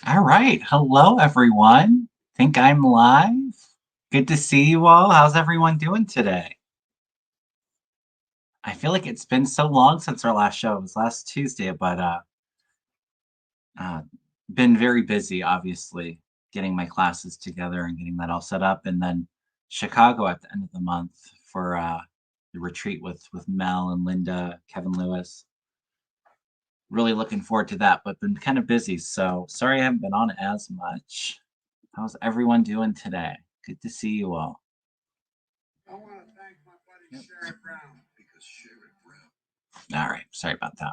All right. Hello, everyone. Think I'm live? Good to see you all. How's everyone doing today? I feel like it's been so long since our last show. It was last Tuesday, but uh, been very busy, obviously, getting my classes together and getting that all set up. And then Chicago at the end of the month for the retreat with Mel and Linda, Kevin Lewis. Really looking forward to that, but been kind of busy. So sorry I haven't been on as much. How's everyone doing today? Good to see you all. Yep. All right. Sorry about that.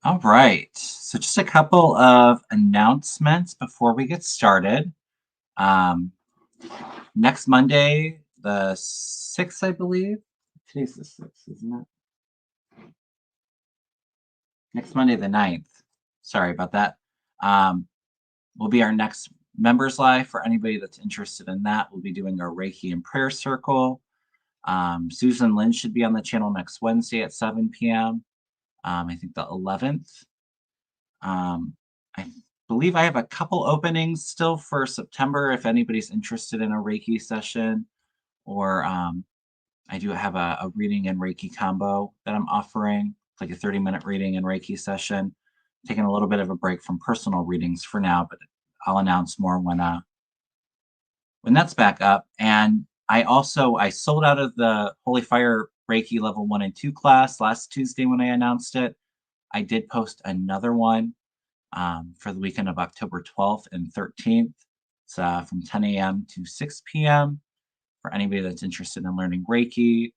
All right. So just a couple of announcements before we get started. Um, Next Monday, the 6th, I believe. Today's the 6th, isn't it? Next Monday, the 9th. Sorry about that. Um, will be our next members live. For anybody that's interested in that, we'll be doing our Reiki and prayer circle. Susan Lynn should be on the channel next Wednesday at 7 p.m. I think the 11th. I believe I have a couple openings still for September if anybody's interested in a Reiki session, or I do have a reading and Reiki combo that I'm offering, like a 30-minute reading and Reiki session. Taking a little bit of a break from personal readings for now, but I'll announce more when that's back up. And I sold out of the Holy Fire Reiki level 1 and 2 class last Tuesday when I announced it. I did post another one for the weekend of October 12th and 13th. It's from 10 a.m. to 6 p.m. for anybody that's interested in learning Reiki.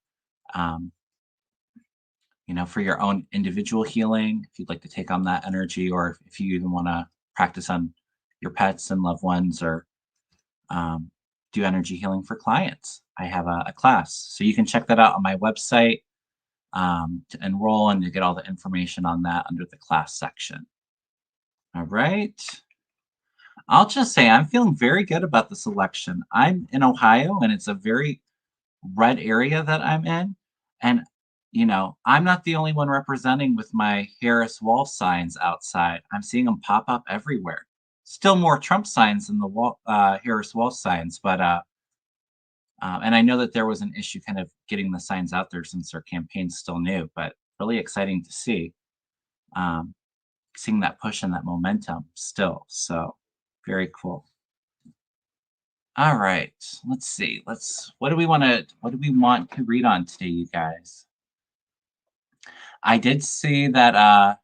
Um, for your own individual healing, if you'd like to take on that energy, or if you even want to practice on your pets and loved ones, or um, do energy healing for clients. I have a class. So you can check that out on my website to enroll and to get all the information on that under the class section. All right. I'll just say I'm feeling very good about this election. I'm in Ohio and it's a very red area that I'm in. And, I'm not the only one representing with my Harris wall signs outside. I'm seeing them pop up everywhere. Still more Trump signs than the Harris wall signs, but and I know that there was an issue kind of getting the signs out there since their campaign's still new, but really exciting to see. Um, Seeing that push and that momentum still. So very cool. All right. Let's see. What do we want to read on today, you guys? I did see that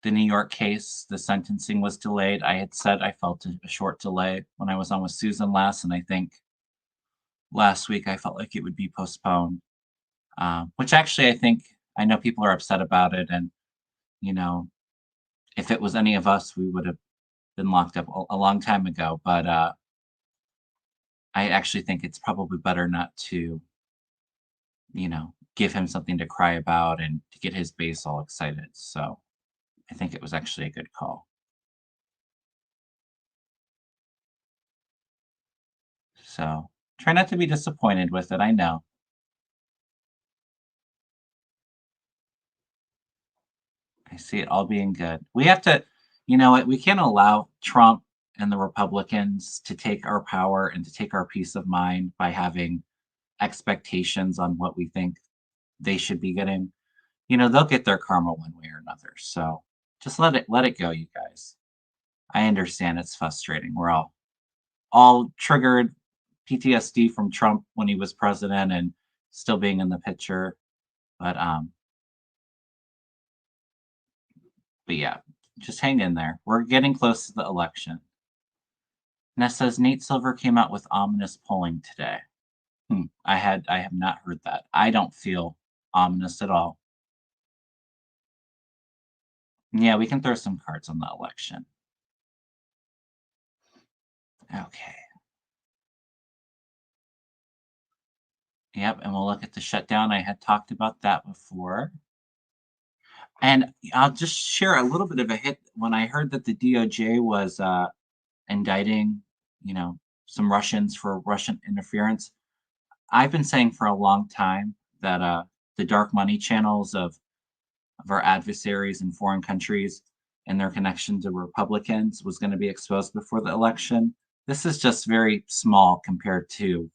the New York case, the sentencing was delayed. I had said I felt a short delay when I was on with Susan last, and I think last week I felt like it would be postponed. Which actually I know people are upset about it, and you know, if it was any of us, we would have been locked up a long time ago. But I actually think it's probably better not to, give him something to cry about and to get his base all excited. So I think it was actually a good call. So try not to be disappointed with it. I know. I see it all being good. We have to, we can't allow Trump and the Republicans to take our power and to take our peace of mind by having expectations on what we think they should be getting. They'll get their karma one way or another. So just let it go, you guys. I understand it's frustrating. We're all triggered PTSD from Trump when he was president and still being in the picture. But yeah, just hang in there. We're getting close to the election. Ness says Nate Silver came out with ominous polling today. I have not heard that. I don't feel ominous at all. Yeah, we can throw some cards on the election. Okay. Yep, and we'll look at the shutdown. I had talked about that before. And I'll just share a little bit of a hit when I heard that the DOJ was indicting, you know, some Russians for Russian interference. I've been saying for a long time that the dark money channels of our adversaries in foreign countries, and their connection to Republicans was going to be exposed before the election. This is just very small compared to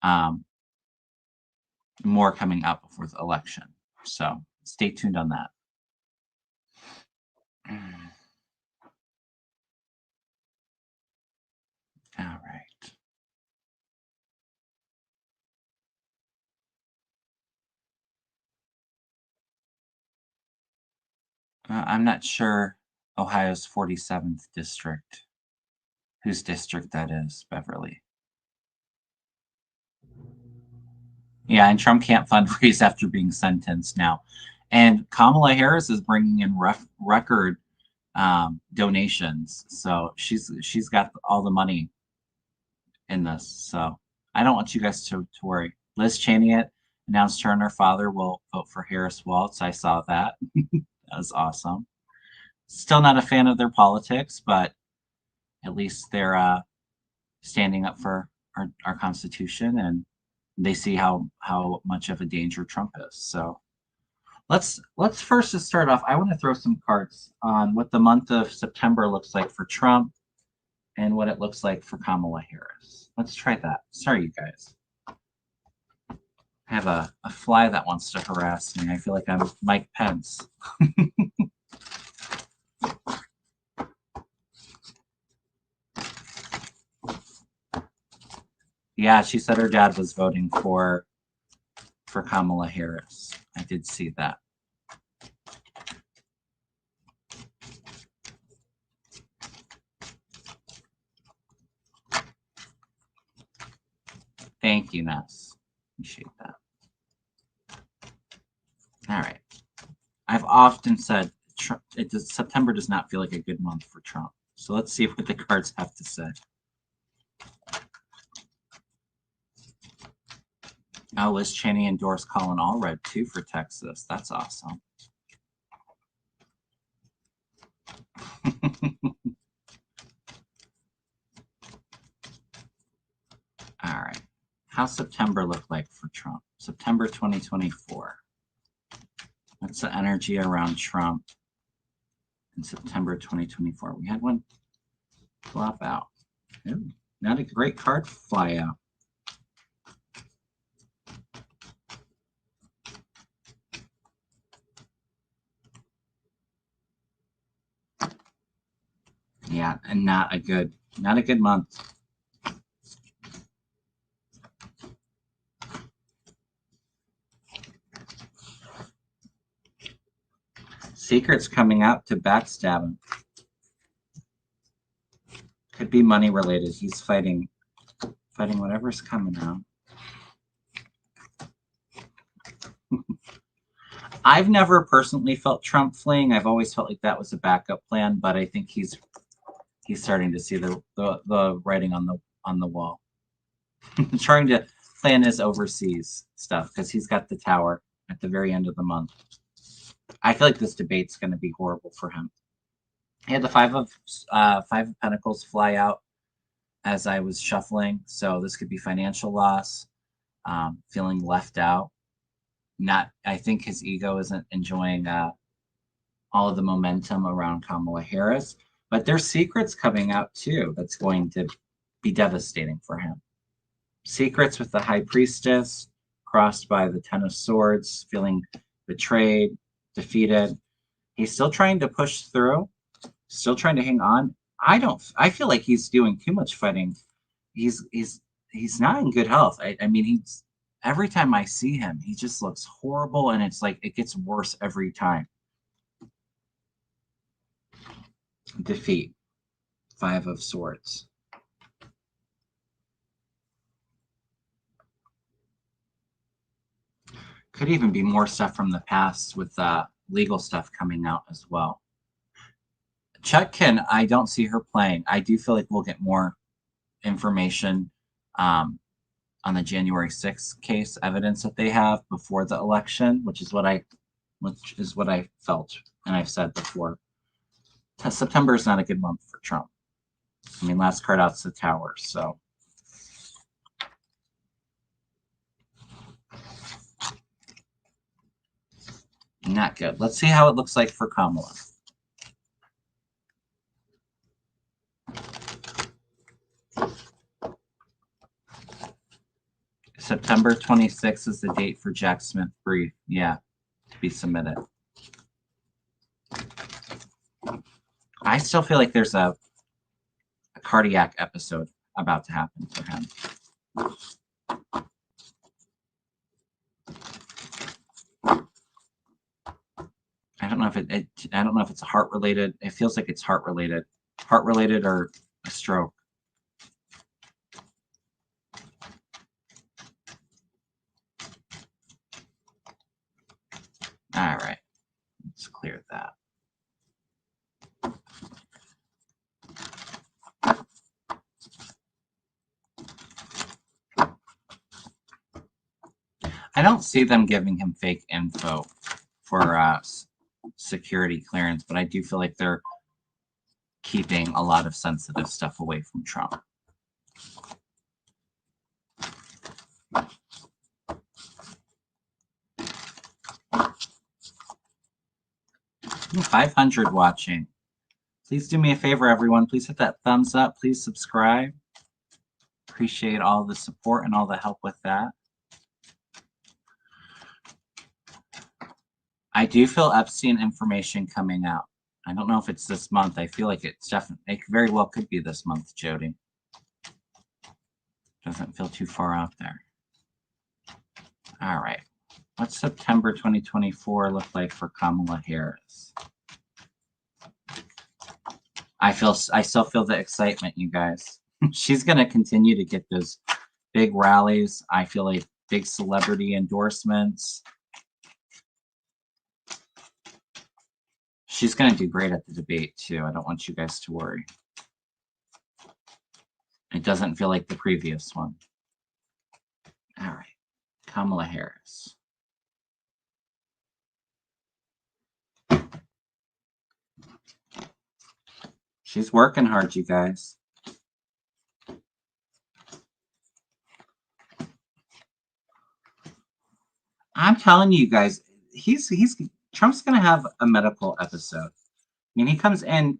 um, more coming out before the election. So stay tuned on that. All right. I'm not sure Ohio's 47th district, whose district that is, Beverly. Yeah, and Trump can't fundraise after being sentenced now. And Kamala Harris is bringing in record donations. So she's got all the money in this. So I don't want you guys to worry. Liz Cheney announced her and her father will vote for Harris Waltz. I saw that. That was awesome. Still not a fan of their politics, but at least they're standing up for our Constitution, and they see how much of a danger Trump is. So let's first just start off. I want to throw some cards on what the month of September looks like for Trump and what it looks like for Kamala Harris. Let's try that. Sorry, you guys. I have a fly that wants to harass me. I feel like I'm Mike Pence. Yeah, she said her dad was voting for Kamala Harris. I did see that. Thank you, Ness. Appreciate that. All right. I've often said September does not feel like a good month for Trump. So let's see what the cards have to say. Oh, Liz Cheney endorsed Colin Allred too for Texas. That's awesome. All right. How's September look like for Trump? September 2024. What's the energy around Trump in September 2024? We had one flop out. Ooh, not a great card fly out. Yeah, and not a good month. Secrets coming out to backstab him. Could be money related. He's fighting whatever's coming out. I've never personally felt Trump fleeing. I've always felt like that was a backup plan, but I think he's starting to see the writing on the wall. Trying to plan his overseas stuff because he's got the tower at the very end of the month. I feel like this debate's going to be horrible for him. He had the five of Pentacles fly out as I was shuffling, so this could be financial loss, feeling left out. I think his ego isn't enjoying all of the momentum around Kamala Harris, but there's secrets coming out too that's going to be devastating for him. Secrets with the High Priestess crossed by the Ten of Swords, feeling betrayed, defeated. He's still trying to push through, still trying to hang on. I feel like he's doing too much fighting. He's not in good health. I mean, every time I see him, he just looks horrible, and it's like it gets worse every time. Defeat. Five of Swords. Could even be more stuff from the past with legal stuff coming out as well. Chutkin, I don't see her playing. I do feel like we'll get more information on the January 6th case, evidence that they have before the election, which is what I felt, and I've said before. September is not a good month for Trump. I mean, last card out's the Tower, so. Not good. Let's see how it looks like for Kamala. September 26th is the date for Jack Smith brief. Yeah, to be submitted. I still feel like there's a cardiac episode about to happen for him. I don't know if I don't know if it's heart related. It feels like it's heart related or a stroke. All right, let's clear that. I don't see them giving him fake info for security clearance, but I do feel like they're keeping a lot of sensitive stuff away from Trump. Ooh, 500 watching. Please do me a favor, everyone. Please hit that thumbs up. Please subscribe. Appreciate all the support and all the help with that. I do feel Epstein information coming out. I don't know if it's this month. I feel like it's definitely, it very well could be this month, Jody. Doesn't feel too far out there. All right. What's September 2024 look like for Kamala Harris? I still feel the excitement, you guys. She's going to continue to get those big rallies. I feel like big celebrity endorsements. She's going to do great at the debate, too. I don't want you guys to worry. It doesn't feel like the previous one. All right. Kamala Harris. She's working hard, you guys. I'm telling you guys, Trump's going to have a medical episode. I mean, he comes in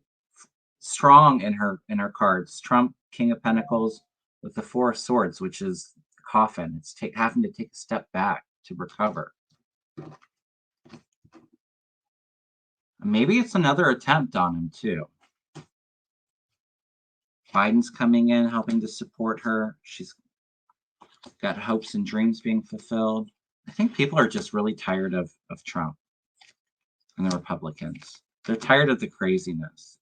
strong in her cards. Trump, King of Pentacles, with the Four of Swords, which is the coffin. It's having to take a step back to recover. Maybe it's another attempt on him, too. Biden's coming in, helping to support her. She's got hopes and dreams being fulfilled. I think people are just really tired of Trump and the Republicans. They're tired of the craziness.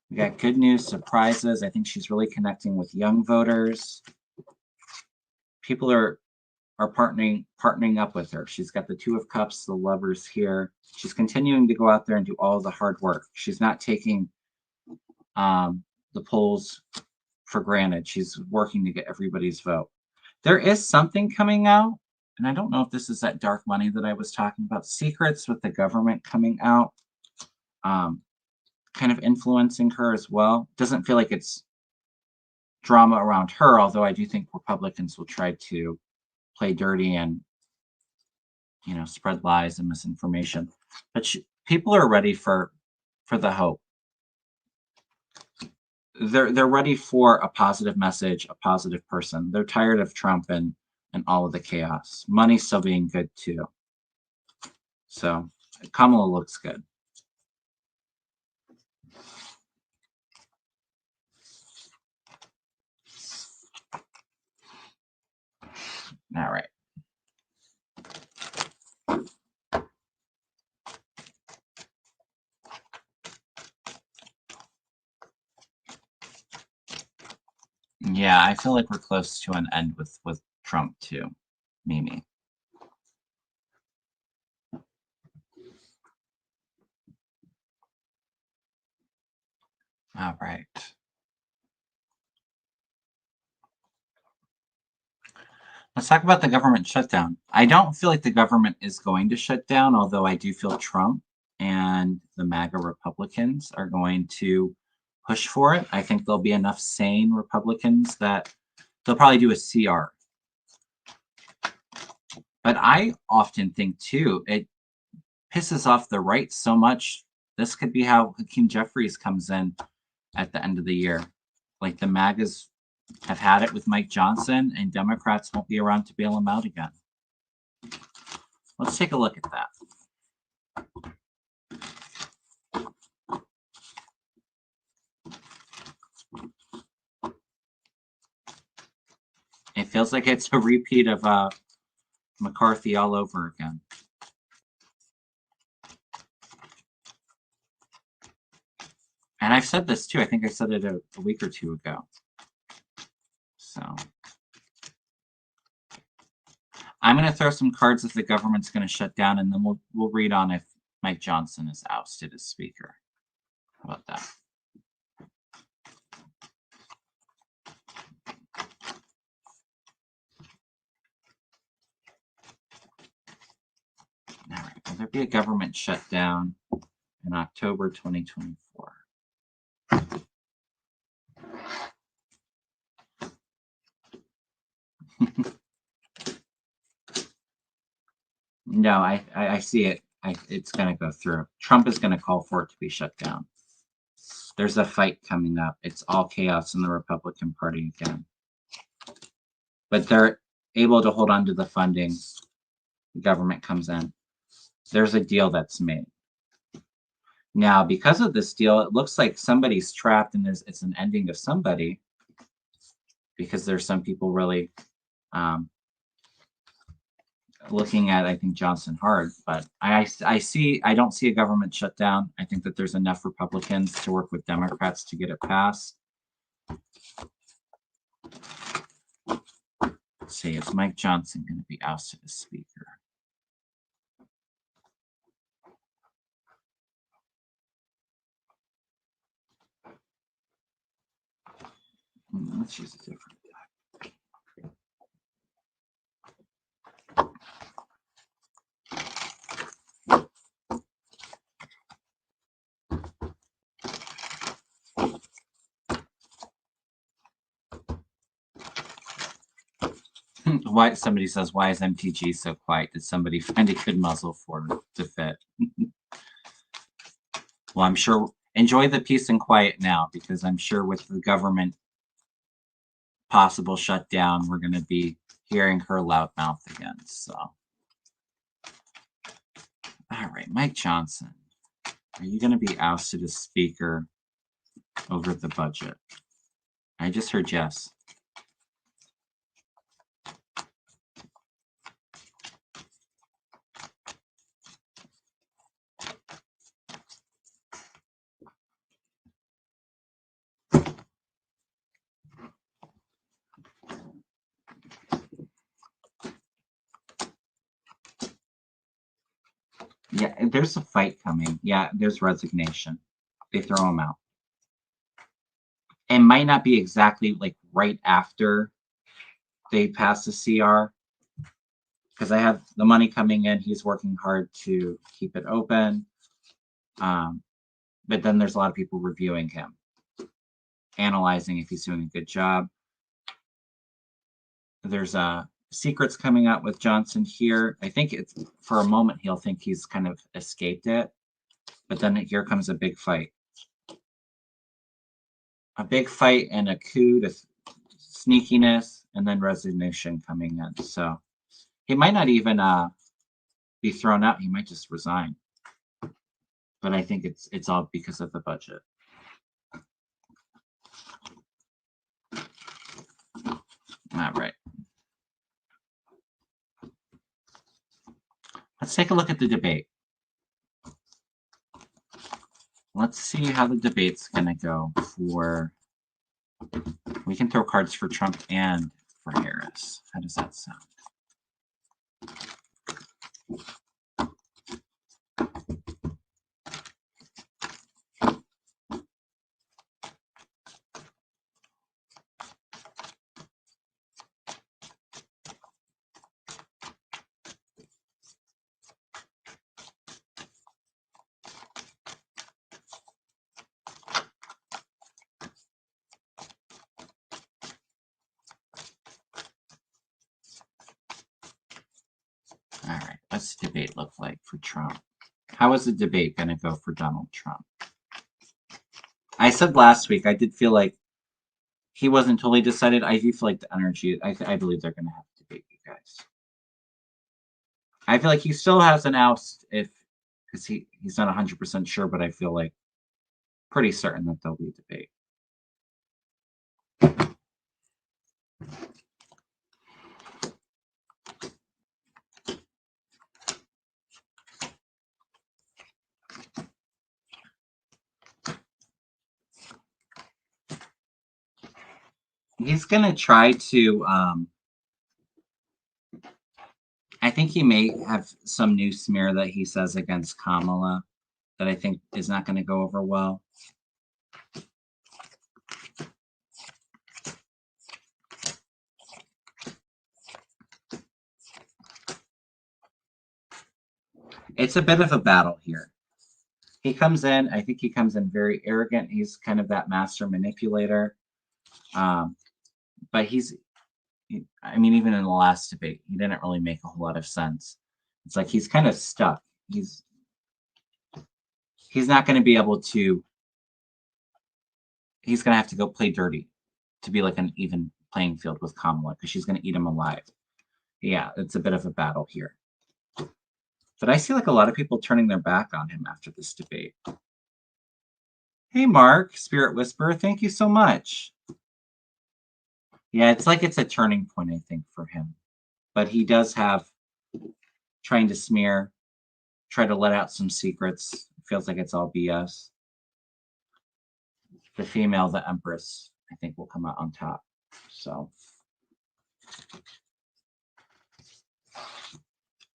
We got good news, surprises. I think she's really connecting with young voters. People are partnering up with her. She's got the Two of Cups, the Lovers here. She's continuing to go out there and do all the hard work. She's not taking the polls for granted. She's working to get everybody's vote. There is something coming out, and I don't know if this is that dark money that I was talking about. Secrets with the government coming out, kind of influencing her as well. Doesn't feel like it's drama around her, although I do think Republicans will try to play dirty and, you know, spread lies and misinformation. But people are ready for the hope. They're ready for a positive message, a positive person. They're tired of Trump and all of the chaos. Money's still being good too. So Kamala looks good. All right. Yeah, I feel like we're close to an end with Trump too, Mimi. All right. Let's talk about the government shutdown. I don't feel like the government is going to shut down, although I do feel Trump and the MAGA Republicans are going to push for it. I think there'll be enough sane Republicans that they'll probably do a CR. But I often think, too, it pisses off the right so much This could be how Hakeem Jeffries comes in at the end of the year. Like the MAGAs have had it with Mike Johnson, and Democrats won't be around to bail him out again. Let's take a look at that. It feels like it's a repeat of McCarthy all over again. And I've said this too. I think I said it a week or two ago. So I'm going to throw some cards if the government's going to shut down, and then we'll read on if Mike Johnson is ousted as Speaker. How about that? All right. Will there be a government shutdown in October 2024? No, I see it. It's going to go through. Trump is going to call for it to be shut down. There's a fight coming up. It's all chaos in the Republican Party again. But they're able to hold on to the funding. The government comes in. There's a deal that's made. Now, because of this deal, it looks like somebody's trapped, and it's an ending of somebody, because there's some people really looking at, I think, Johnson hard. But I don't see a government shutdown. I think that there's enough Republicans to work with Democrats to get it passed. Let's see, is Mike Johnson going to be ousted as Speaker? Let's use a different deck. Why somebody says, why is MTG so quiet? Did somebody find a good muzzle for it to fit? Well, I'm sure. Enjoy the peace and quiet now, because I'm sure with the government possible shutdown, we're going to be hearing her loud mouth again. So, all right, Mike Johnson, are you going to be ousted as Speaker over the budget? I just heard yes. Yeah, there's a fight coming. Yeah, there's resignation. They throw him out. It might not be exactly like right after they pass the CR, because I have the money coming in. He's working hard to keep it open. But then there's a lot of people reviewing him, analyzing if he's doing a good job. There's secrets coming out with Johnson here. I think it's for a moment he'll think he's kind of escaped it, but then here comes a big fight. A big fight and a coup to sneakiness, and then resignation coming in. So he might not even be thrown out. He might just resign. But I think it's all because of the budget. All right. Let's take a look at the debate. Let's see how the debate's going to go for... We can throw cards for Trump and for Harris. How does that sound? All right, what's the debate look like for Trump? How is the debate going to go for Donald Trump? I said last week, I did feel like he wasn't totally decided. I do feel like the energy, I believe they're going to have to debate, you guys. I feel like he still has an oust because he's not 100% sure, but I feel like pretty certain that there'll be a debate. He's going to try to, I think he may have some new smear that he says against Kamala that I think is not going to go over well. It's a bit of a battle here. He comes in, I think he comes in very arrogant. He's kind of that master manipulator. But I mean, even in the last debate, he didn't really make a whole lot of sense. It's like he's kind of stuck. He's not going to be able to, he's going to have to go play dirty to be like an even playing field with Kamala because she's going to eat him alive. Yeah, it's a bit of a battle here. But I see like a lot of people turning their back on him after this debate. Hey, Mark, Spirit Whisperer, thank you so much. Yeah, it's like it's a turning point, I think, for him. But he does have trying to smear, try to let out some secrets. It feels like it's all BS. The female, the Empress, I think will come out on top. So,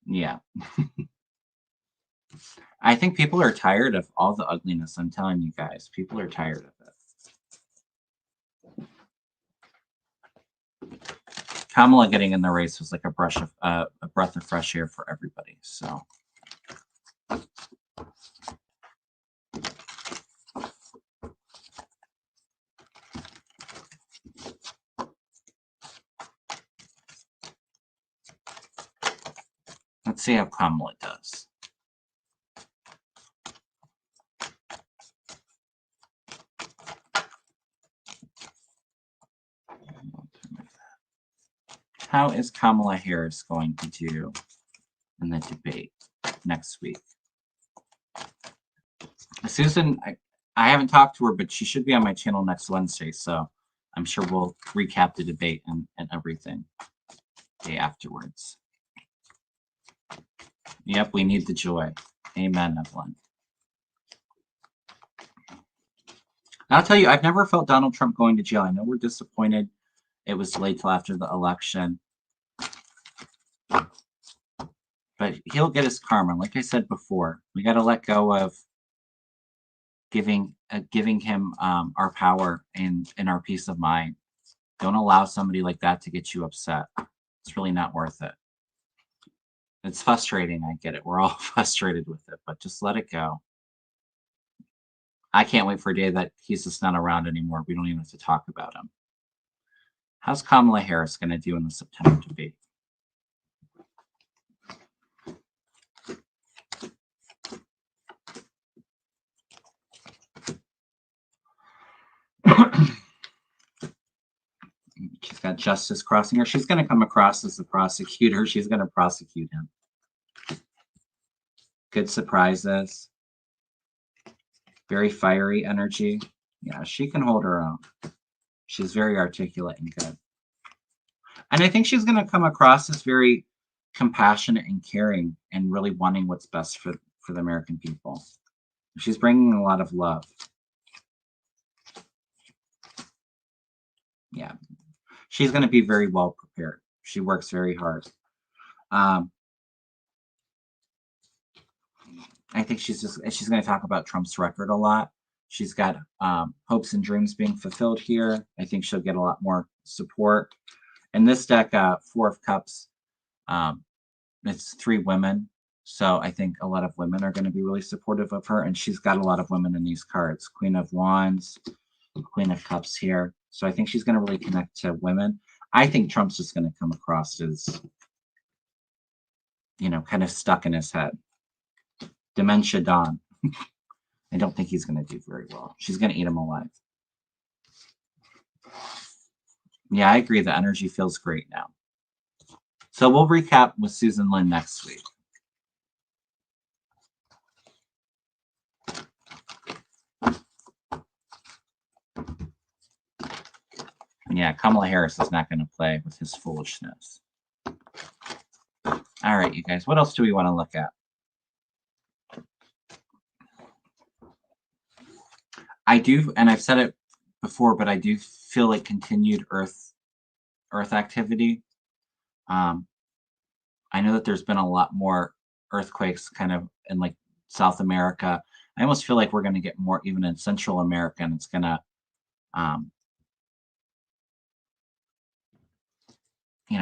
yeah. I think people are tired of all the ugliness. I'm telling you guys, people are tired of it. Kamala getting in the race was like a breath of fresh air for everybody. So. Let's see how Kamala does. How is Kamala Harris going to do in the debate next week? Susan, I haven't talked to her, but she should be on my channel next Wednesday, so I'm sure we'll recap the debate and everything day afterwards. Yep, we need the joy. Amen, Evelyn. I'll tell you, I've never felt Donald Trump going to jail. I know we're disappointed. It was delayed till after the election. But he'll get his karma. Like I said before, we got to let go of giving him our power and our peace of mind. Don't allow somebody like that to get you upset. It's really not worth it. It's frustrating. I get it. We're all frustrated with it, but just let it go. I can't wait for a day that he's just not around anymore. We don't even have to talk about him. How's Kamala Harris going to do in the September debate? She's got justice crossing her. She's going to come across as the prosecutor. She's going to prosecute him. Good surprises. Very fiery energy. Yeah, she can hold her own. She's very articulate and good. And I think she's going to come across as very compassionate and caring and really wanting what's best for the American people. She's bringing a lot of love. Yeah. She's going to be very well prepared. She works very hard. I think she's going to talk about Trump's record a lot. She's got hopes and dreams being fulfilled here. I think she'll get a lot more support. And this deck, Four of Cups, it's 3 women. So I think a lot of women are going to be really supportive of her. And she's got a lot of women in these cards. Queen of Wands, Queen of Cups here. So I think she's going to really connect to women. I think Trump's just going to come across as, kind of stuck in his head. Dementia Don. I don't think he's going to do very well. She's going to eat him alive. Yeah, I agree. The energy feels great now. So we'll recap with Susan Lynn next week. Yeah, Kamala Harris is not going to play with his foolishness. All right, you guys, what else do we want to look at? I do, and I've said it before, but I do feel like continued Earth activity. I know that there's been a lot more earthquakes kind of in like South America. I almost feel like we're going to get more even in Central America, and it's going to,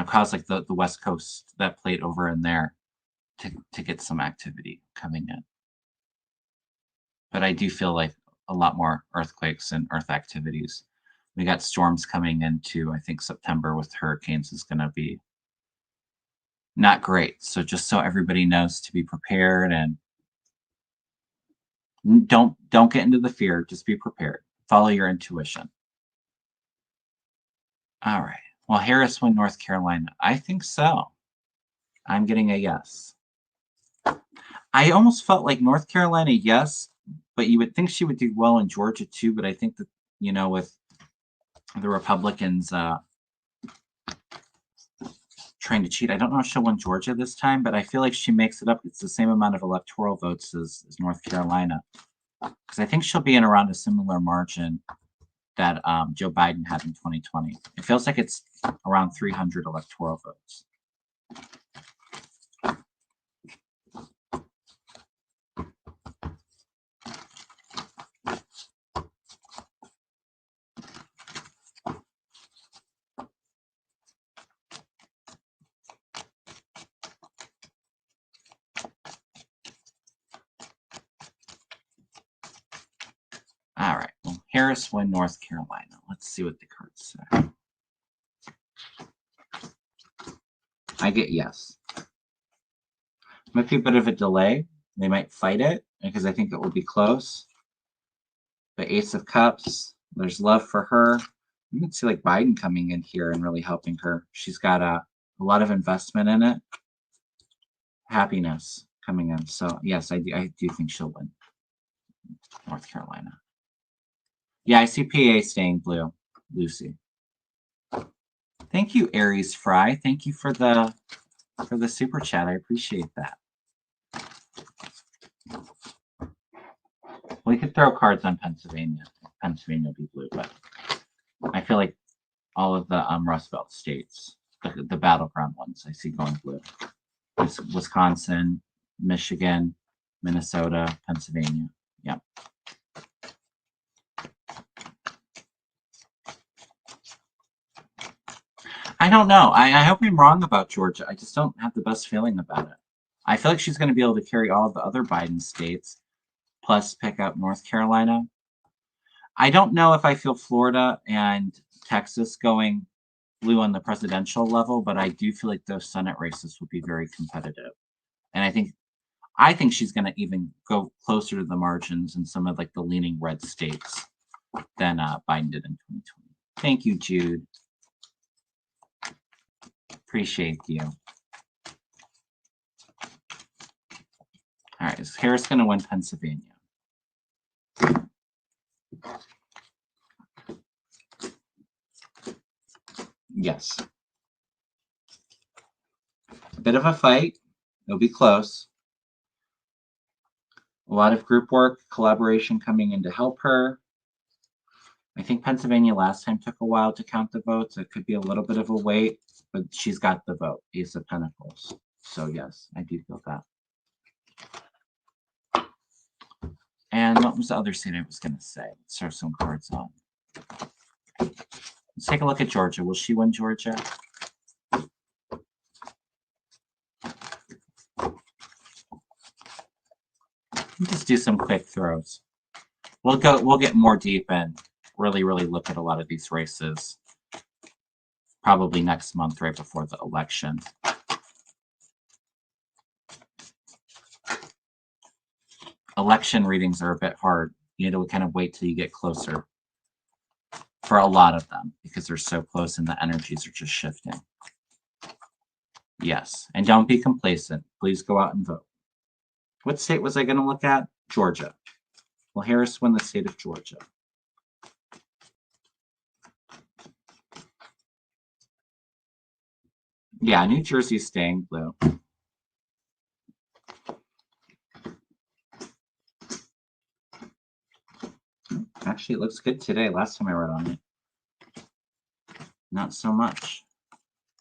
cause like the West Coast, that plate over in there, to get some activity coming in. But I do feel like a lot more earthquakes and earth activities. We got storms coming into, I think, September with hurricanes is going to be not great. So just so everybody knows to be prepared, and don't get into the fear. Just be prepared. Follow your intuition. All right. Well, Harris win North Carolina. I think so. I'm getting a yes. I almost felt like North Carolina, yes, but you would think she would do well in Georgia too. But I think that, with the Republicans trying to cheat, I don't know if she'll win Georgia this time, but I feel like she makes it up. It's the same amount of electoral votes as North Carolina, because I think she'll be in around a similar margin that Joe Biden had in 2020. It feels like it's around 300 electoral votes. All right. Well, Harris win North Carolina. Let's see what the cards say. I get yes. Might be a bit of a delay. They might fight it because I think it will be close. The Ace of Cups, there's love for her. You can see like Biden coming in here and really helping her. She's got a lot of investment in it. Happiness coming in. So yes, I do think she'll win North Carolina. Yeah, I see PA staying blue. Lucy. Thank you, Aries Fry. Thank you for the super chat. I appreciate that. We could throw cards on Pennsylvania. Pennsylvania will be blue, but I feel like all of the Rust Belt states, the battleground ones, I see going blue. Wisconsin, Michigan, Minnesota, Pennsylvania. Yep. I don't know. I hope I'm wrong about Georgia. I just don't have the best feeling about it. I feel like she's going to be able to carry all of the other Biden states, plus pick up North Carolina. I don't know if I feel Florida and Texas going blue on the presidential level, but I do feel like those Senate races will be very competitive. And I think she's going to even go closer to the margins in some of like the leaning red states than Biden did in 2020. Thank you, Jude. Appreciate you. All right, is Harris going to win Pennsylvania? Yes. A bit of a fight. It'll be close. A lot of group work, collaboration coming in to help her. I think Pennsylvania last time took a while to count the votes. It could be a little bit of a wait, but she's got the vote, Ace of Pentacles. So yes, I do feel that. And what was the other scene I was going to say? Let's throw some cards on. Let's take a look at Georgia. Will she win Georgia? Just do some quick throws. We'll get more deep and really look at a lot of these races probably next month, right before the election. election readings are a bit hard. You need to kind of wait till you get closer for a lot of them because they're so close and the energies are just shifting. Yes, and don't be complacent. Please go out and vote. What state was I going to look at? Georgia. Will Harris win the state of Georgia? Yeah, New Jersey's staying blue. Actually, it looks good today. Last time I read on it, not so much.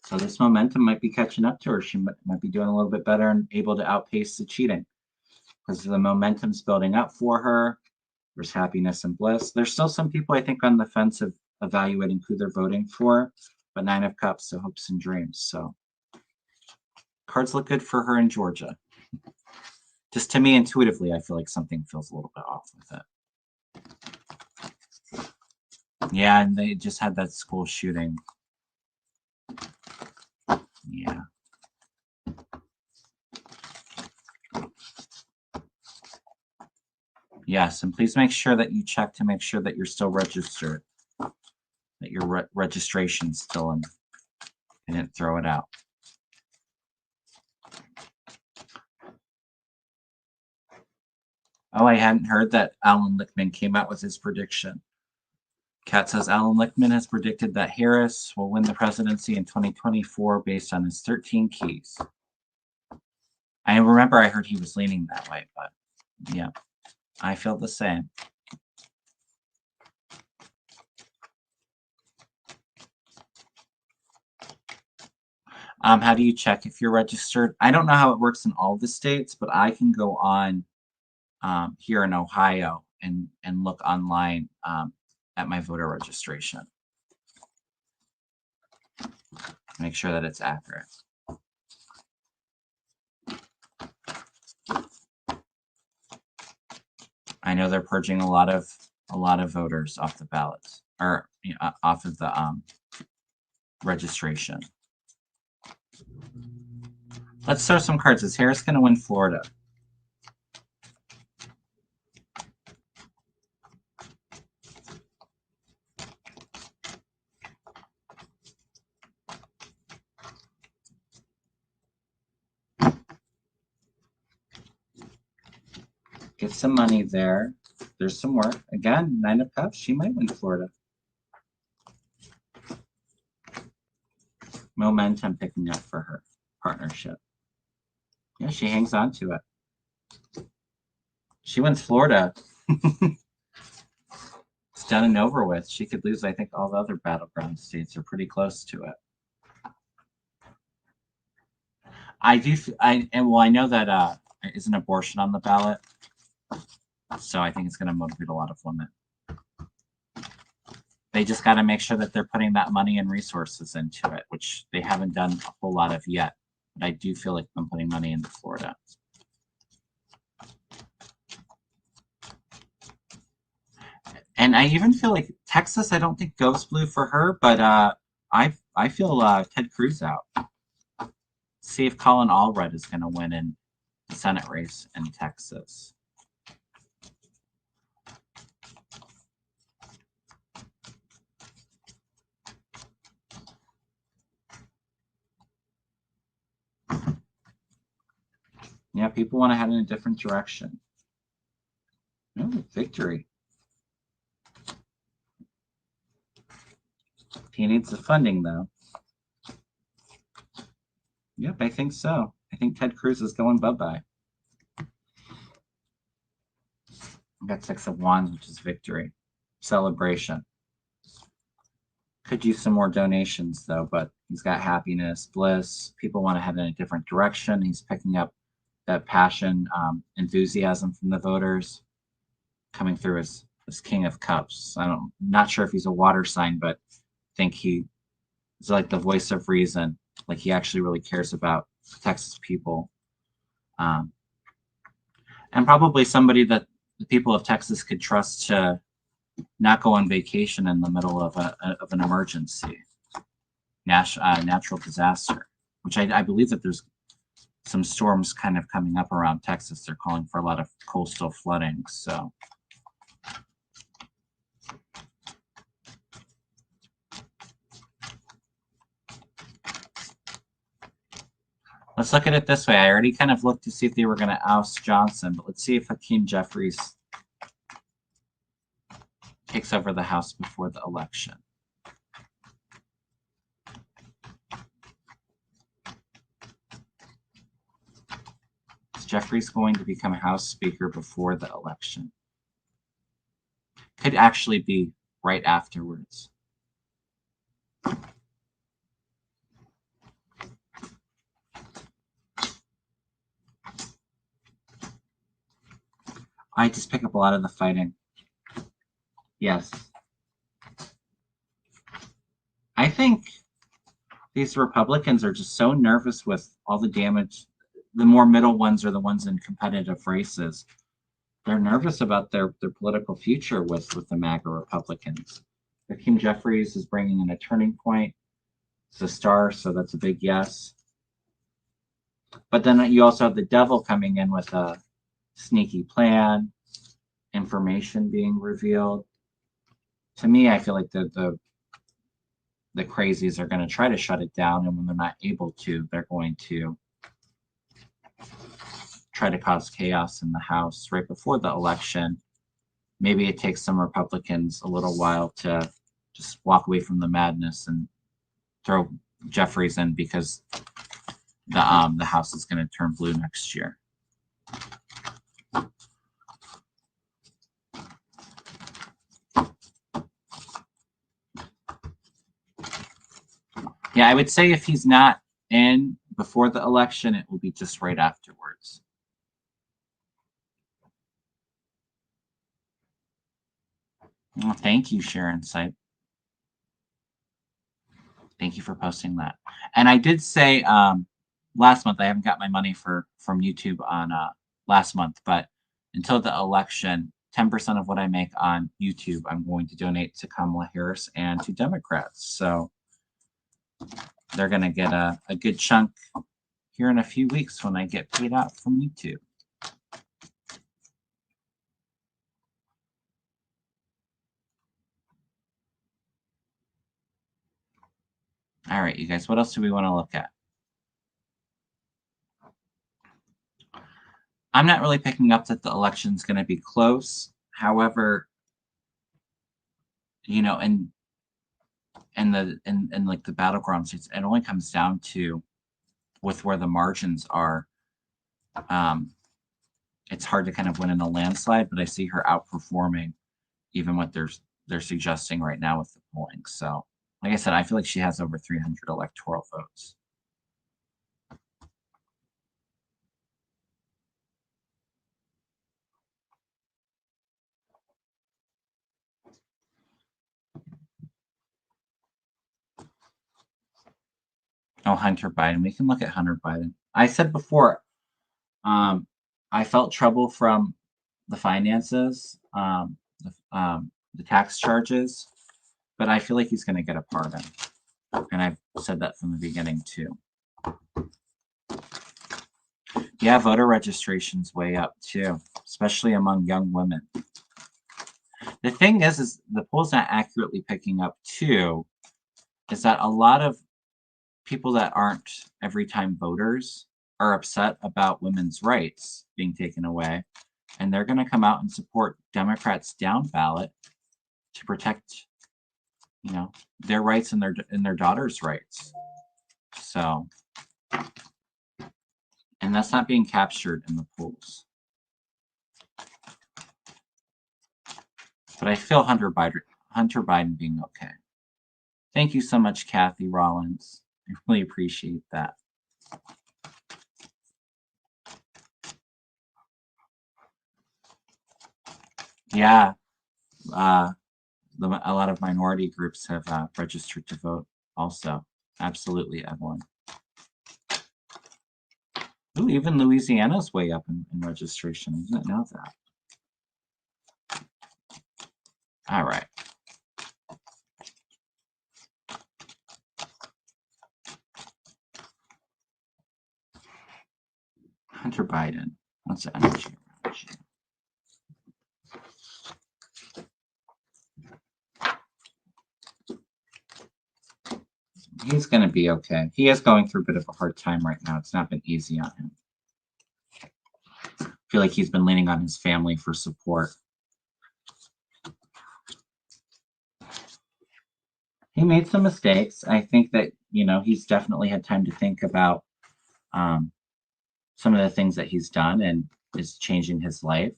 So this momentum might be catching up to her. She might be doing a little bit better and able to outpace the cheating because the momentum's building up for her. There's happiness and bliss. There's still some people, I think, on the fence of evaluating who they're voting for, but 9 of Cups, so hopes and dreams. So cards look good for her in Georgia. Just to me, intuitively, I feel like something feels a little bit off with it. Yeah, and they just had that school shooting. Yeah. Yes, and please make sure that you check to make sure that you're still registered, that your registration's still in. I didn't throw it out. Oh, I hadn't heard that Alan Lichtman came out with his prediction. Kat says Alan Lichtman has predicted that Harris will win the presidency in 2024 based on his 13 keys. I remember I heard he was leaning that way, but yeah, I feel the same. How do you check if you're registered? I don't know how it works in all the states, but I can go on here in Ohio and look online at my voter registration. Make sure that it's accurate. I know they're purging a lot of voters off the ballots or off of the registration. Let's throw some cards. Is Harris going to win Florida? Get some money there. There's some work. Again, 9 of Cups. She might win Florida. Momentum picking up for her partnership. Yeah, she hangs on to it. She wins Florida. It's done and over with. She could lose, I think, all the other battleground states are pretty close to it. I know that is an abortion on the ballot. So I think it's going to motivate a lot of women. They just got to make sure that they're putting that money and resources into it, which they haven't done a whole lot of yet. But I do feel like I'm putting money into Florida. And I even feel like Texas, I don't think goes blue for her, but I feel Ted Cruz out. See if Colin Allred is going to win in the Senate race in Texas. Yeah, people want to head in a different direction. Oh, victory. He needs the funding, though. Yep, I think so. I think Ted Cruz is going bye-bye. I've got 6 of Wands, which is victory. Celebration. Could use some more donations, though, but he's got happiness, bliss. People want to head in a different direction. He's picking up that passion, enthusiasm from the voters coming through as King of Cups. I'm not sure if he's a water sign, but I think he is like the voice of reason. Like he actually really cares about Texas people. And probably somebody that the people of Texas could trust to not go on vacation in the middle of an emergency, natural disaster, which I believe that there's some storms kind of coming up around Texas. They're calling for a lot of coastal flooding. So let's look at it this way. I already kind of looked to see if they were going to oust Johnson, but let's see if Hakeem Jeffries takes over the House before the election. Is Jeffries going to become House Speaker before the election? Could actually be right afterwards. I just pick up a lot of the fighting. Yes. I think these Republicans are just so nervous with all the damage. The more middle ones are the ones in competitive races. They're nervous about their political future with the MAGA Republicans. Hakeem Jeffries is bringing in a turning point. It's a star, so that's a big yes. But then you also have the devil coming in with a sneaky plan, information being revealed. To me, I feel like the crazies are going to try to shut it down, and when they're not able to, they're going to try to cause chaos in the House right before the election. Maybe it takes some Republicans a little while to just walk away from the madness and throw Jeffries in because the House is going to turn blue next year. Yeah, I would say if he's not in before the election, it will be just right afterwards. Well, thank you, Sharon Sipe. Thank you for posting that. And I did say last month I haven't got my money from YouTube on last month, but until the election, 10% of what I make on YouTube, I'm going to donate to Kamala Harris and to Democrats. So they're going to get a good chunk here in a few weeks when I get paid out from YouTube. All right, you guys, what else do we want to look at? I'm not really picking up that the election's going to be close. However, you know, and like the battleground states, it only comes down to with where the margins are. It's hard to kind of win in a landslide, but I see her outperforming even what they're suggesting right now with the polling. So, like I said, I feel like she has over 300 electoral votes. Oh, Hunter Biden. We can look at Hunter Biden. I said before, I felt trouble from the finances, the tax charges, but I feel like he's going to get a pardon. And I've said that from the beginning too. Yeah, voter registration's way up too, especially among young women. The thing is the poll's not accurately picking up too, is that a lot of people that aren't every time voters are upset about women's rights being taken away, and they're going to come out and support Democrats down ballot to protect, you know, their rights and their daughters' rights. So, and that's not being captured in the polls. But I feel Hunter Biden being okay. Thank you so much, Kathy Rollins. I really appreciate that. Yeah, a lot of minority groups have registered to vote also. Absolutely, Evelyn. Ooh, even Louisiana's way up in registration. I didn't know that. All right. Hunter Biden. What's the energy around you? He's going to be okay. He is going through a bit of a hard time right now. It's not been easy on him. I feel like he's been leaning on his family for support. He made some mistakes. I think that, he's definitely had time to think about some of the things that he's done and is changing his life.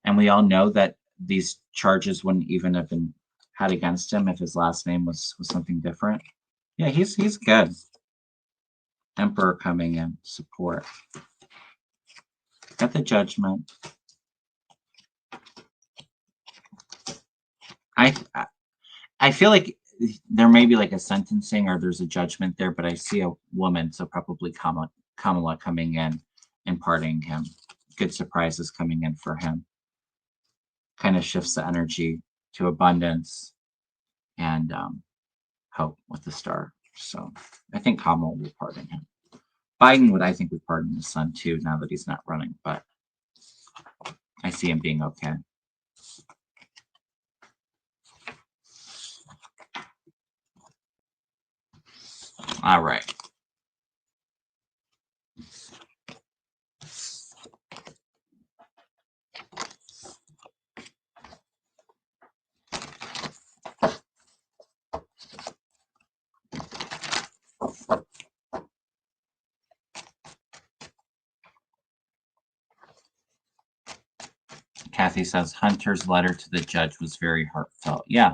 And we all know that these charges wouldn't even have been had against him if his last name was something different. Yeah, he's good. Emperor coming in, support. Got the Judgment. I feel like there may be like a sentencing or there's a judgment there, but I see a woman, so probably Kamala coming in and pardoning him. Good surprises coming in for him. Kind of shifts the energy to abundance and hope with the star. So I think Kamala will pardon him. Biden I think would pardon his son too, now that he's not running, but I see him being okay. All right. Kathy says Hunter's letter to the judge was very heartfelt. Yeah.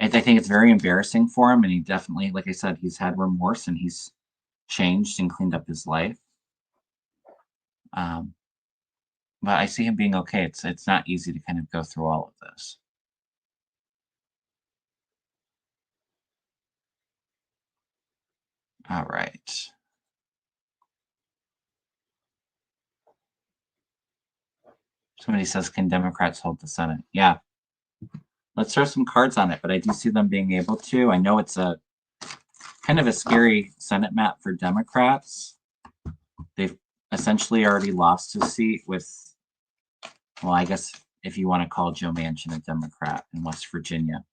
And I think it's very embarrassing for him. And he definitely, like I said, he's had remorse and he's changed and cleaned up his life. But I see him being okay. It's not easy to kind of go through all of this. All right. Somebody says, can Democrats hold the Senate? Yeah. Let's throw some cards on it, but I do see them being able to. I know it's a kind of a scary Senate map for Democrats. They've essentially already lost a seat with, well, I guess if you want to call Joe Manchin a Democrat in West Virginia.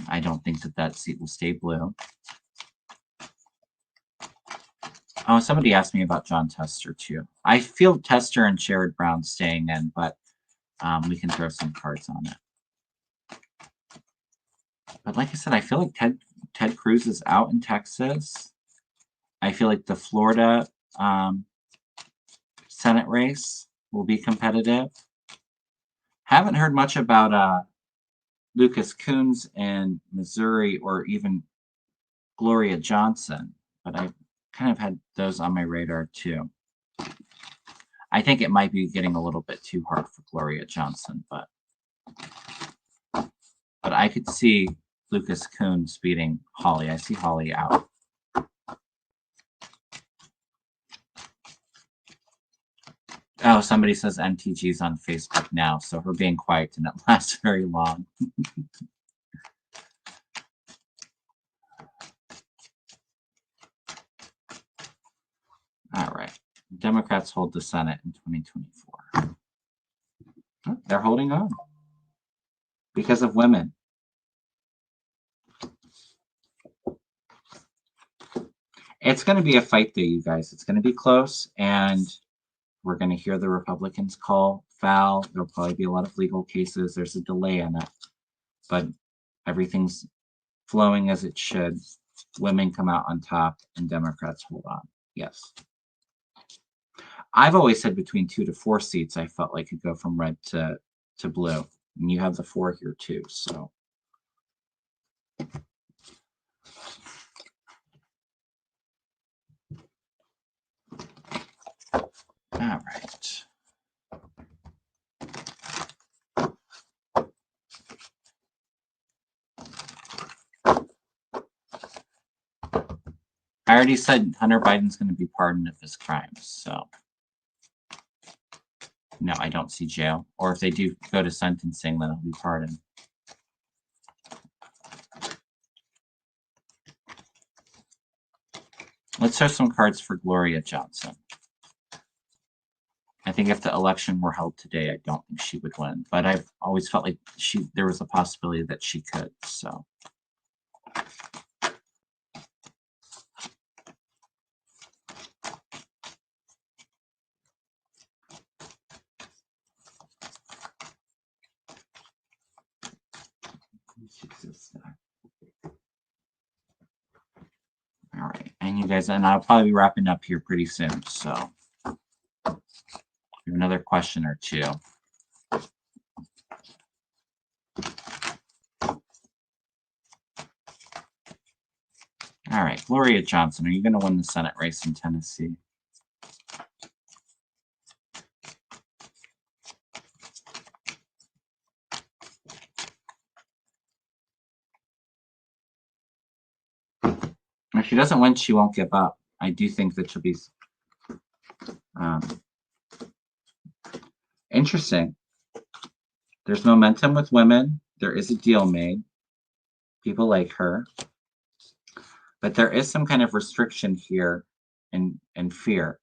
I don't think that seat will stay blue. Oh, somebody asked me about John Tester too. I feel Tester and Sherrod Brown staying in, but we can throw some cards on it. But like I said, I feel like Ted Cruz is out in Texas. I feel like the Florida Senate race will be competitive. Haven't heard much about Lucas Coons in Missouri or even Gloria Johnson, but I kind of had those on my radar too. I think it might be getting a little bit too hard for Gloria Johnson, but I could see Lucas Coons beating Holly. I see Holly out. Oh, somebody says MTG's on Facebook now, so her being quiet didn't last very long. All right. Democrats hold the Senate in 2024. Oh, they're holding on because of women. It's going to be a fight though, you guys. It's going to be close, and we're going to hear the Republicans call foul. There'll probably be a lot of legal cases. There's a delay in it, but everything's flowing as it should. Women come out on top, and Democrats hold on. Yes. I've always said between 2 to 4 seats, I felt like could go from red to blue. And you have the 4 here too, so. All right. I already said Hunter Biden's going to be pardoned of his crimes, so. No, I don't see jail. Or if they do go to sentencing, then he'll be pardoned. Let's show some cards for Gloria Johnson. I think if the election were held today, I don't think she would win, but I've always felt like there was a possibility that she could, so. All right, and you guys, and I'll probably be wrapping up here pretty soon, so another question or two. All right, Gloria Johnson, are you going to win the Senate race in Tennessee? If she doesn't win, she won't give up. I do think that she'll be interesting. There's momentum with women. There is a deal made. People like her. But there is some kind of restriction here and fear.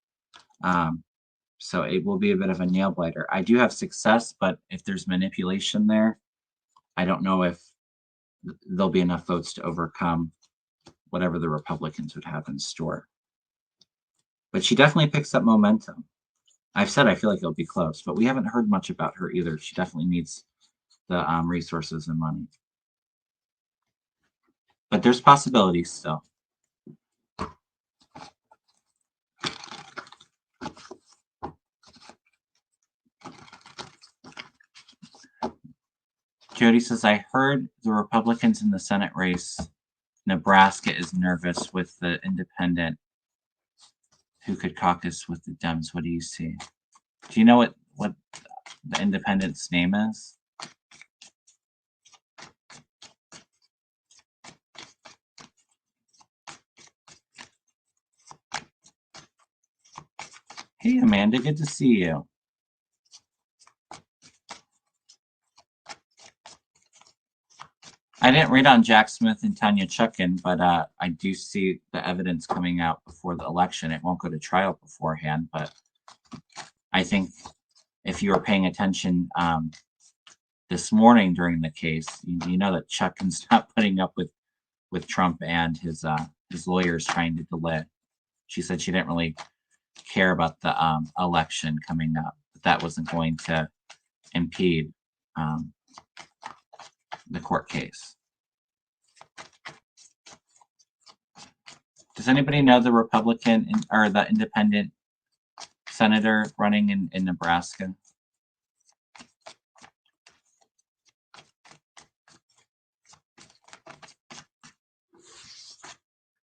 So it will be a bit of a nail biter. I do have success, but if there's manipulation there, I don't know if there'll be enough votes to overcome whatever the Republicans would have in store. But she definitely picks up momentum. I've said I feel like it'll be close, but we haven't heard much about her either. She definitely needs the resources and money. But there's possibilities still. Jody says, I heard the Republicans in the Senate race, Nebraska is nervous with the independent who could caucus with the Dems. What do you see? Do you know what the independent's name is? Hey, Amanda, good to see you. I didn't read on Jack Smith and Tanya Chutkan, but I do see the evidence coming out before the election. It won't go to trial beforehand, but I think if you were paying attention this morning during the case, you know that Chutkan's not putting up with Trump and his lawyers trying to delay. She said she didn't really care about the election coming up, but that wasn't going to impede the court case. Does anybody know the Republican or the independent senator running in Nebraska?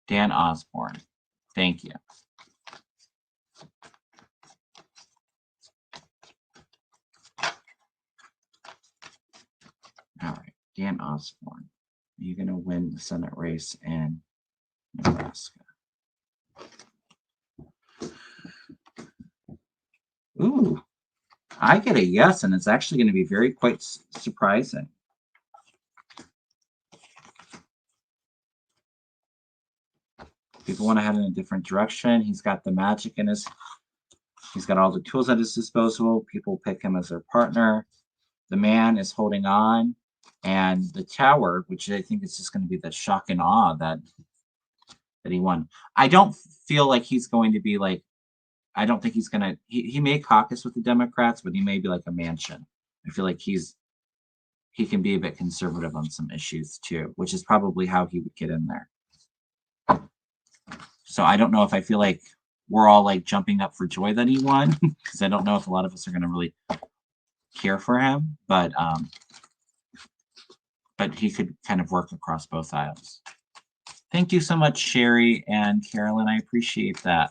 Dan Osborne. Thank you. All right, Dan Osborne. Are you going to win the Senate race in Nebraska? Ooh, I get a yes, and it's actually going to be very quite surprising. People want to head in a different direction. He's got the magic in he's got all the tools at his disposal. People pick him as their partner. The man is holding on. And the tower, which I think is just going to be the shock and awe that he won. I don't feel like he's going to be like, I don't think he's going to, he may caucus with the Democrats, but he may be like a Manchin. I feel like he can be a bit conservative on some issues too, which is probably how he would get in there. So I don't know if I feel like we're all like jumping up for joy that he won, because I don't know if a lot of us are going to really care for him, but he could kind of work across both aisles. Thank you so much, Sherry and Carolyn. I appreciate that.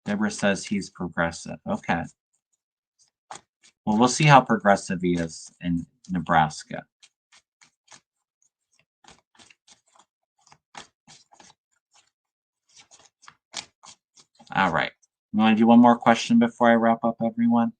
Deborah says he's progressive. Okay. Well, we'll see how progressive he is in Nebraska. All right. You want to do one more question before I wrap up, everyone?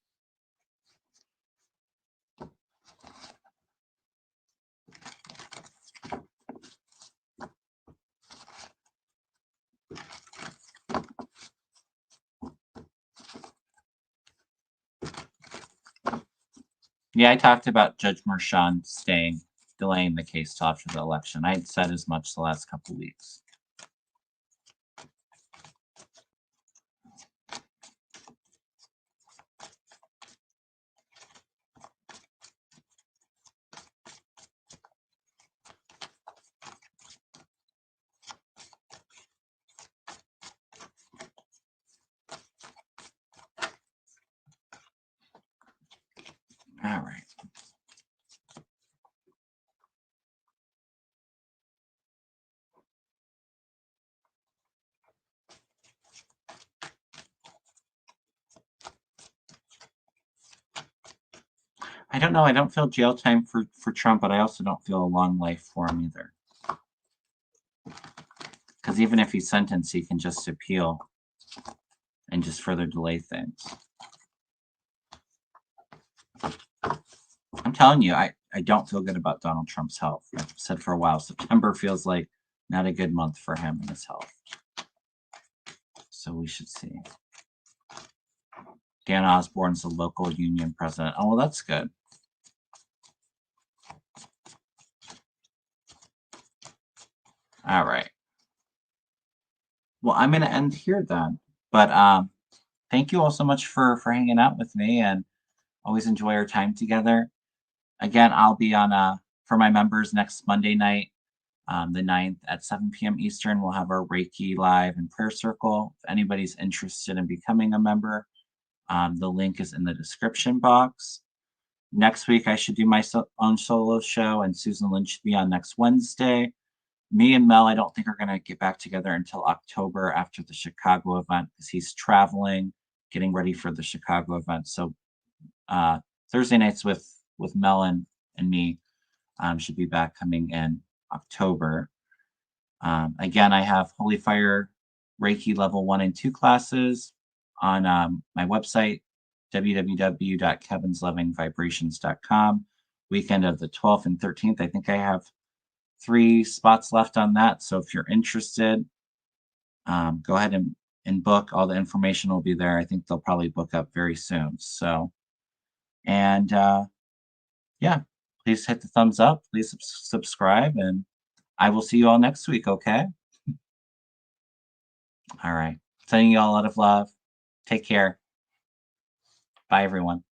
Yeah, I talked about Judge Merchan delaying the case till after the election. I had said as much the last couple weeks. All right. I don't know. I don't feel jail time for Trump, but I also don't feel a long life for him either. Because even if he's sentenced, he can just appeal and just further delay things. I'm telling you, I don't feel good about Donald Trump's health. I've said for a while, September feels like not a good month for him and his health. So we should see. Dan Osborne's the local union president. Oh, well, that's good. All right. Well, I'm going to end here then. But thank you all so much for hanging out with me, and always enjoy our time together. Again, I'll be on for my members next Monday night, the 9th at 7 p.m. Eastern. We'll have our Reiki live and prayer circle. If anybody's interested in becoming a member, the link is in the description box. Next week, I should do my own solo show, and Susan Lynch should be on next Wednesday. Me and Mel, I don't think are going to get back together until October after the Chicago event because he's traveling, getting ready for the Chicago event. So Thursday nights with Mel and me should be back coming in October. Again, I have Holy Fire Reiki level 1 and 2 classes on my website, www.kevinslovingvibrations.com. Weekend of the 12th and 13th. I think I have 3 spots left on that. So if you're interested, go ahead and book. All the information will be there. I think they'll probably book up very soon. So, and yeah, please hit the thumbs up. Please subscribe, and I will see you all next week. Okay. All right. Sending you all a lot of love. Take care. Bye, everyone.